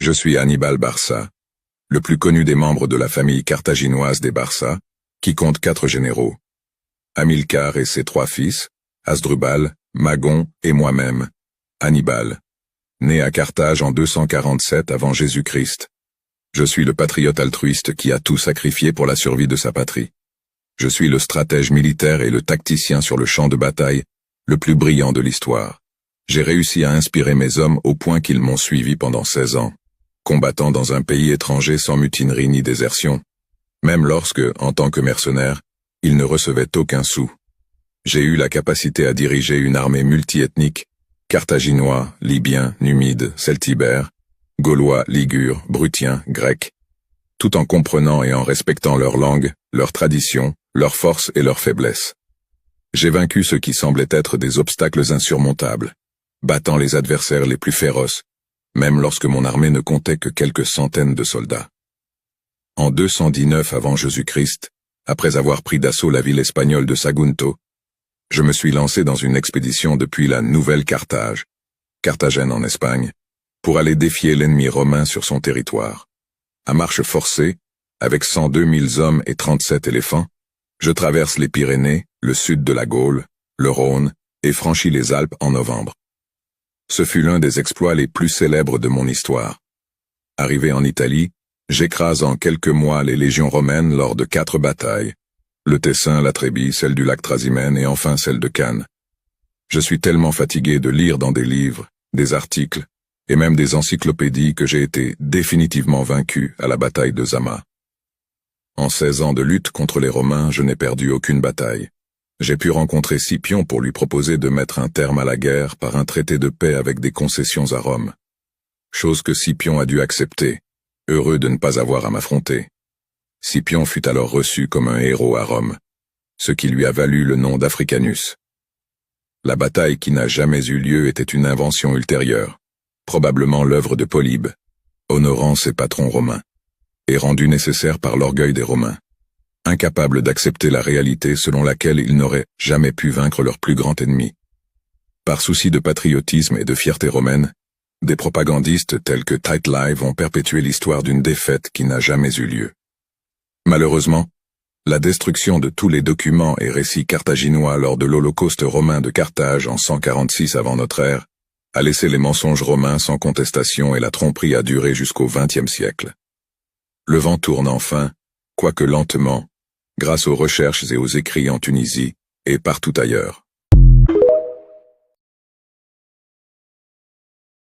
Je suis Hannibal Barca, le plus connu des membres de la famille carthaginoise des Barca, qui compte 4 généraux. Hamilcar et ses 3 fils, Hasdrubal, Magon et moi-même, Hannibal, né à Carthage en 247 avant Jésus-Christ. Je suis le patriote altruiste qui a tout sacrifié pour la survie de sa patrie. Je suis le stratège militaire et le tacticien sur le champ de bataille, le plus brillant de l'histoire. J'ai réussi à inspirer mes hommes au point qu'ils m'ont suivi pendant 16 ans, combattant dans un pays étranger sans mutinerie ni désertion, même lorsque, en tant que mercenaire, ils ne recevaient aucun sou. J'ai eu la capacité à diriger une armée multiethnique, carthaginois, libyens, numides, celtibères, gaulois, ligures, brutiens, grecs, tout en comprenant et en respectant leur langue, leurs traditions, leurs forces et leurs faiblesses. J'ai vaincu ce qui semblait être des obstacles insurmontables, battant les adversaires les plus féroces, même lorsque mon armée ne comptait que quelques centaines de soldats. En 219 avant Jésus-Christ, après avoir pris d'assaut la ville espagnole de Sagunto, je me suis lancé dans une expédition depuis la Nouvelle Carthage, Carthagène en Espagne, pour aller défier l'ennemi romain sur son territoire. À marche forcée, avec 102 000 hommes et 37 éléphants, je traverse les Pyrénées, le sud de la Gaule, le Rhône, et franchis les Alpes en novembre. Ce fut l'un des exploits les plus célèbres de mon histoire. Arrivé en Italie, j'écrase en quelques mois les légions romaines lors de 4 batailles, le Tessin, la Trébie, celle du lac Trasimène et enfin celle de Cannes. Je suis tellement fatigué de lire dans des livres, des articles, et même des encyclopédies que j'ai été définitivement vaincu à la bataille de Zama. En 16 ans de lutte contre les Romains, je n'ai perdu aucune bataille. J'ai pu rencontrer Scipion pour lui proposer de mettre un terme à la guerre par un traité de paix avec des concessions à Rome. Chose que Scipion a dû accepter, heureux de ne pas avoir à m'affronter. Scipion fut alors reçu comme un héros à Rome, ce qui lui a valu le nom d'Africanus. La bataille qui n'a jamais eu lieu était une invention ultérieure, probablement l'œuvre de Polybe, honorant ses patrons romains, et rendue nécessaire par l'orgueil des Romains, incapables d'accepter la réalité selon laquelle ils n'auraient jamais pu vaincre leur plus grand ennemi. Par souci de patriotisme et de fierté romaine, des propagandistes tels que Tite Live ont perpétué l'histoire d'une défaite qui n'a jamais eu lieu. Malheureusement, la destruction de tous les documents et récits carthaginois lors de l'Holocauste romain de Carthage en 146 avant notre ère a laissé les mensonges romains sans contestation et la tromperie a duré jusqu'au XXe siècle. Le vent tourne enfin, quoique lentement, grâce aux recherches et aux écrits en Tunisie et partout ailleurs.